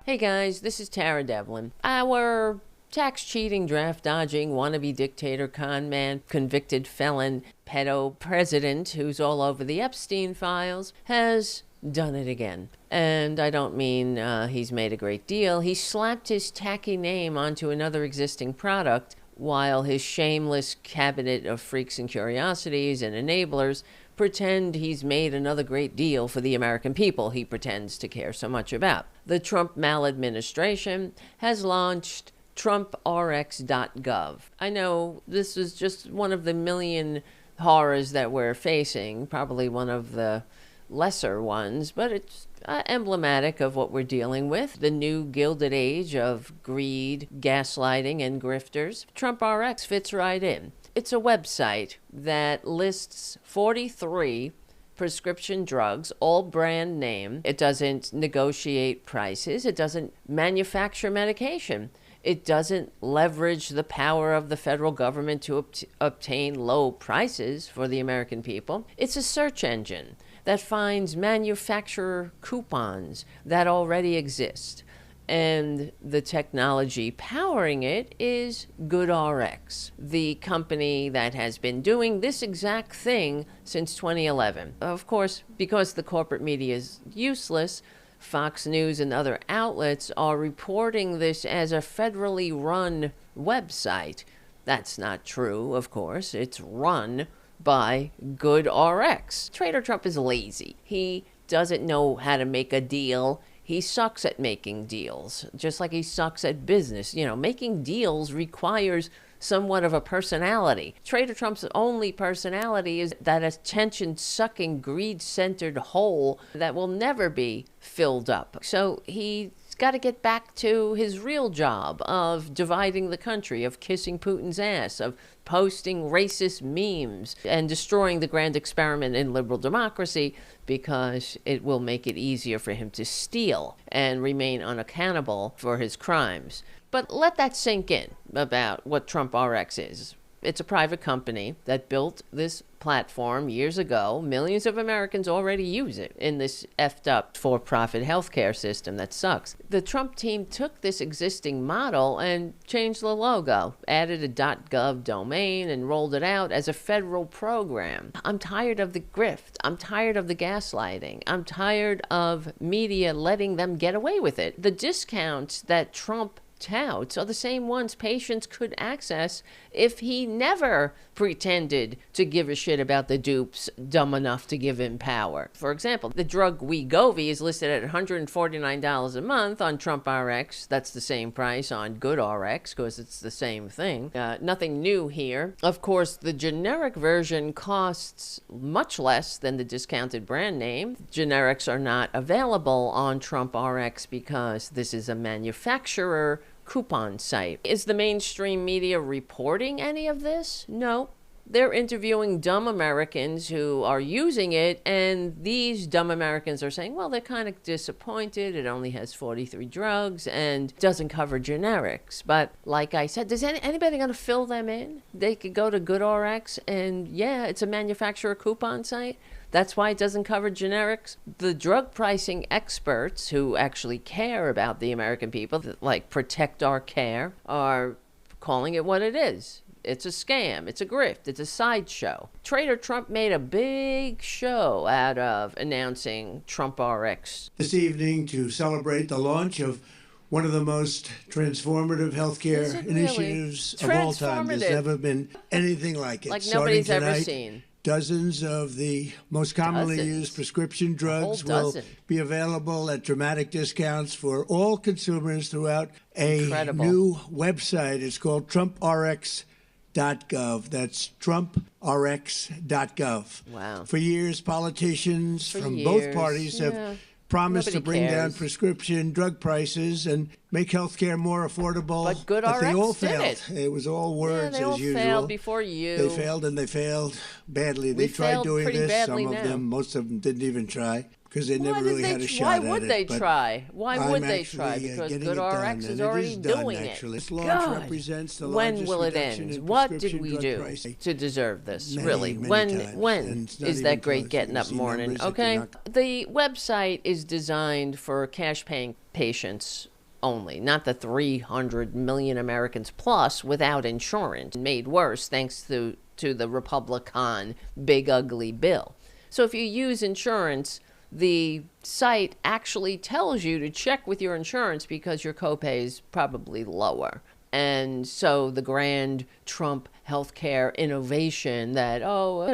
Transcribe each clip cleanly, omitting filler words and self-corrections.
Hey guys, this is Tara Devlin. Our tax cheating, draft dodging, wannabe dictator, con man, convicted felon, pedo president who's all over the Epstein files has done it again. And I don't mean he's made a great deal. He slapped his tacky name onto another existing product while his shameless cabinet of freaks and curiosities and enablers pretend he's made another great deal for the American people he pretends to care so much about. The Trump maladministration has launched TrumpRX.gov. I know this is just one of the million horrors that we're facing, probably one of the lesser ones, but it's emblematic of what we're dealing with, the new gilded age of greed, gaslighting, and grifters. TrumpRX fits right in. It's a website that lists 43 prescription drugs, all brand name. It doesn't negotiate prices. It doesn't manufacture medication. It doesn't leverage the power of the federal government to obtain low prices for the American people. It's a search engine that finds manufacturer coupons that already exist. And the technology powering it is GoodRx, the company that has been doing this exact thing since 2011. Of course, because the corporate media is useless, Fox News and other outlets are reporting this as a federally run website. That's not true, of course. It's run by GoodRx. Trader Trump is lazy. He doesn't know how to make a deal. He sucks at making deals, just like he sucks at business. You know, making deals requires somewhat of a personality. Trader Trump's only personality is that attention-sucking, greed-centered hole that will never be filled up. So he's got to get back to his real job of dividing the country, of kissing Putin's ass, of posting racist memes and destroying the grand experiment in liberal democracy, because it will make it easier for him to steal and remain unaccountable for his crimes. But let that sink in about what TrumpRx is. It's a private company that built this platform years ago. Millions of Americans already use it in this effed up for-profit healthcare system that sucks. The Trump team took this existing model and changed the logo, added a .gov domain, and rolled it out as a federal program. I'm tired of the grift. I'm tired of the gaslighting. I'm tired of media letting them get away with it. The discounts that Trump touts are the same ones patients could access if he never pretended to give a shit about the dupes dumb enough to give him power. For example, the drug Wegovy is listed at $149 a month on TrumpRx. That's the same price on GoodRx because it's the same thing. Nothing new here. Of course, the generic version costs much less than the discounted brand name. Generics are not available on TrumpRx because this is a manufacturer coupon site. Is the mainstream media reporting any of this? No. They're interviewing dumb Americans who are using it, and these dumb Americans are saying, well, they're kind of disappointed. It only has 43 drugs and doesn't cover generics. But like I said, is anybody going to fill them in? They could go to GoodRx, and yeah, it's a manufacturer coupon site. That's why it doesn't cover generics. The drug pricing experts who actually care about the American people, like Protect Our Care, are calling it what it is. It's a scam. It's a grift. It's a sideshow. Trader Trump made a big show out of announcing TrumpRx this evening to celebrate the launch of one of the most transformative healthcare initiatives of all time. There's never been anything like it. Like nobody's ever seen. Dozens of the most commonly used prescription drugs will be available at dramatic discounts for all consumers throughout a new website. It's called TrumpRX.gov. That's TrumpRX.gov. Wow. For years, politicians from both parties have promised to bring down prescription drug prices and make healthcare more affordable. But GoodRx they all did failed. It was all words they all as usual. failed before you. They failed, and they failed badly. They tried doing this. Some of them, most of them didn't even try because they never really had a shot at it. Why would they try? Why would they try? Because GoodRx is already doing it. This launch represents the when will it end? What did we do to deserve this? Really? When is that great getting up morning? Okay? The website is designed for cash-paying patients only, not the 300 million Americans plus without insurance, made worse thanks to the Republican big ugly bill. So if you use insurance, the site actually tells you to check with your insurance because your copay is probably lower. And so the grand Trump healthcare innovation that,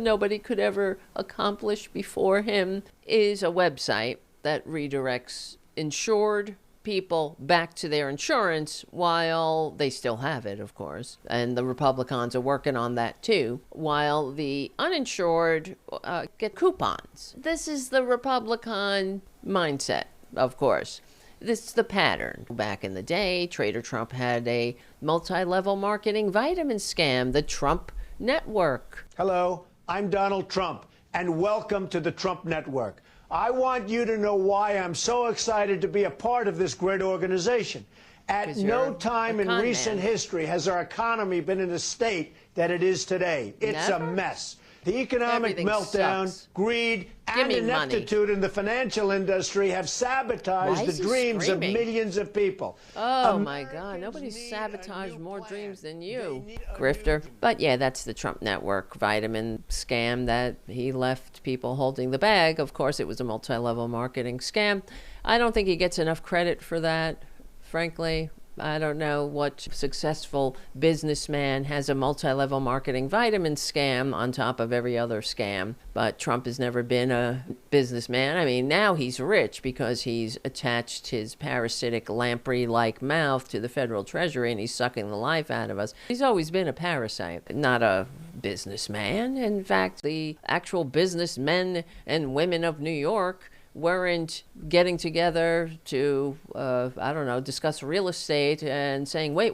nobody could ever accomplish before him is a website that redirects insured people back to their insurance while they still have it, of course. And the Republicans are working on that too, while the uninsured get coupons. This is the Republican mindset, of course. This is the pattern. Back in the day, Trader Trump had a multi-level marketing vitamin scam, the Trump Network. Hello, I'm Donald Trump, and welcome to the Trump Network. I want you to know why I'm so excited to be a part of this great organization. At no time in recent history has our economy been in the state that it is today. It's a mess. The economic meltdown, greed, and ineptitude in the financial industry have sabotaged the dreams of millions of people. Oh, my God. Nobody sabotaged more dreams than you, grifter. But, yeah, that's the Trump Network vitamin scam that he left people holding the bag. Of course, it was a multi-level marketing scam. I don't think he gets enough credit for that, frankly. I don't know what successful businessman has a multi-level marketing vitamin scam on top of every other scam. But Trump has never been a businessman. I mean, now he's rich because he's attached his parasitic lamprey-like mouth to the federal treasury and he's sucking the life out of us. He's always been a parasite, not a businessman. In fact, the actual businessmen and women of New York weren't getting together to, discuss real estate and saying, wait,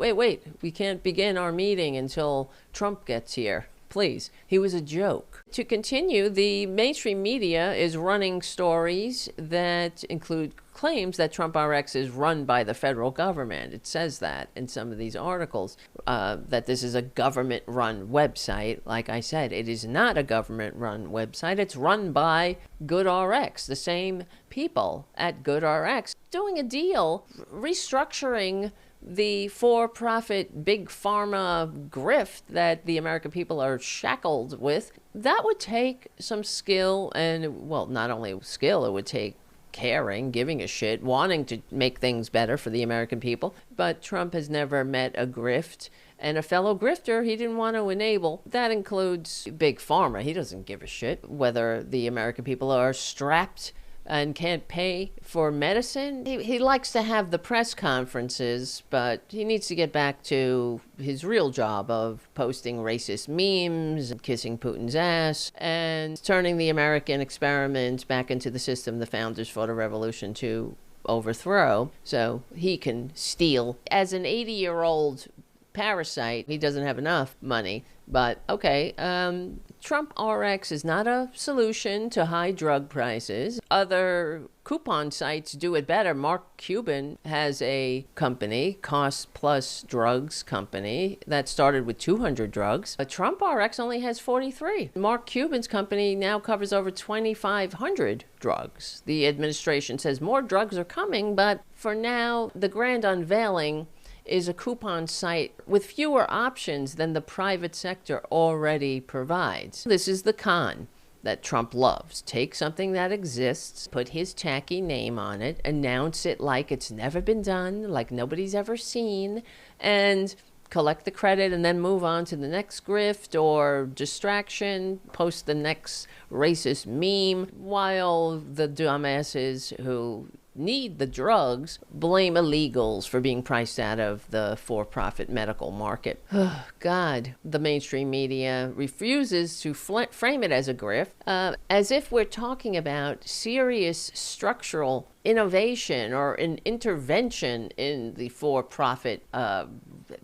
we can't begin our meeting until Trump gets here. Please. He was a joke. To continue, the mainstream media is running stories that include claims that TrumpRX is run by the federal government. It says that in some of these articles, that this is a government-run website. Like I said, it is not a government-run website. It's run by GoodRx, the same people at GoodRx, doing a deal, restructuring the for-profit big pharma grift that the American people are shackled with. That would take some skill and, well, not only skill, it would take caring, giving a shit, wanting to make things better for the American people. But Trump has never met a grift and a fellow grifter he didn't want to enable. That includes big pharma. He doesn't give a shit whether the American people are strapped and can't pay for medicine. He likes to have the press conferences, but he needs to get back to his real job of posting racist memes, kissing Putin's ass, and turning the American experiment back into the system the founders fought a revolution to overthrow, so he can steal. As an 80-year-old parasite, he doesn't have enough money. But, okay, TrumpRX is not a solution to high drug prices. Other coupon sites do it better. Mark Cuban has a company, Cost Plus Drugs Company, that started with 200 drugs. But TrumpRX only has 43. Mark Cuban's company now covers over 2,500 drugs. The administration says more drugs are coming, but for now, the grand unveiling is a coupon site with fewer options than the private sector already provides. This is the con that Trump loves. Take something that exists, put his tacky name on it, announce it like it's never been done, like nobody's ever seen, and collect the credit and then move on to the next grift or distraction, post the next racist meme, while the dumbasses who need the drugs blame illegals for being priced out of the for-profit medical market. Oh, God. The mainstream media refuses to frame it as a grift, as if we're talking about serious structural innovation or an intervention in the for-profit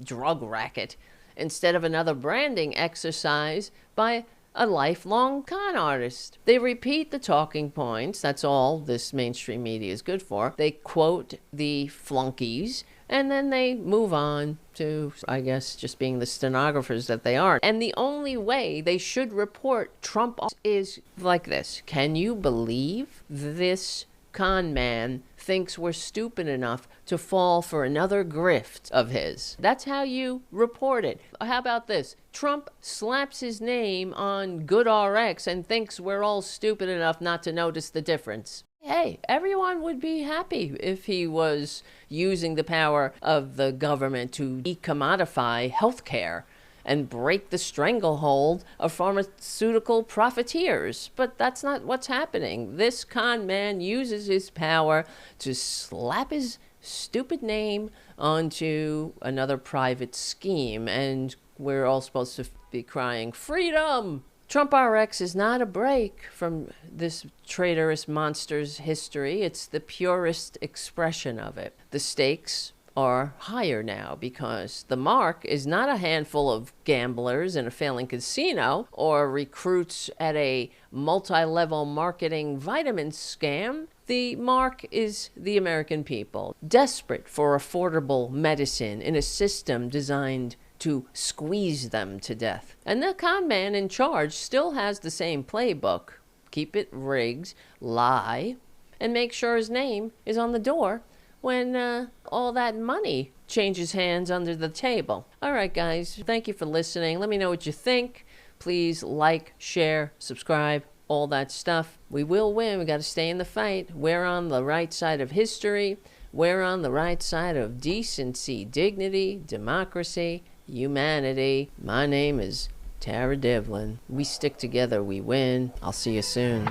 drug racket, instead of another branding exercise by a lifelong con artist. They repeat the talking points. That's all this mainstream media is good for. They quote the flunkies, and then they move on to, I guess, just being the stenographers that they are. And the only way they should report Trump is like this. Can you believe this con man thinks we're stupid enough to fall for another grift of his. That's how you report it. How about this? Trump slaps his name on GoodRx and thinks we're all stupid enough not to notice the difference. Hey, everyone would be happy if he was using the power of the government to decommodify healthcare and break the stranglehold of pharmaceutical profiteers. But that's not what's happening. This con man uses his power to slap his stupid name onto another private scheme, and we're all supposed to be crying, freedom! TrumpRX is not a break from this traitorous monster's history. It's the purest expression of it. The stakes are higher now because the mark is not a handful of gamblers in a failing casino or recruits at a multi-level marketing vitamin scam. The mark is the American people, desperate for affordable medicine in a system designed to squeeze them to death. And the con man in charge still has the same playbook. Keep it rigged, lie, and make sure his name is on the door when all that money changes hands under the table. All right, guys, thank you for listening. Let me know what you think. Please like, share, subscribe, all that stuff. We will win. We got to stay in the fight. We're on the right side of history. We're on the right side of decency, dignity, democracy, humanity. My name is Tara Devlin. We stick together, we win. I'll see you soon.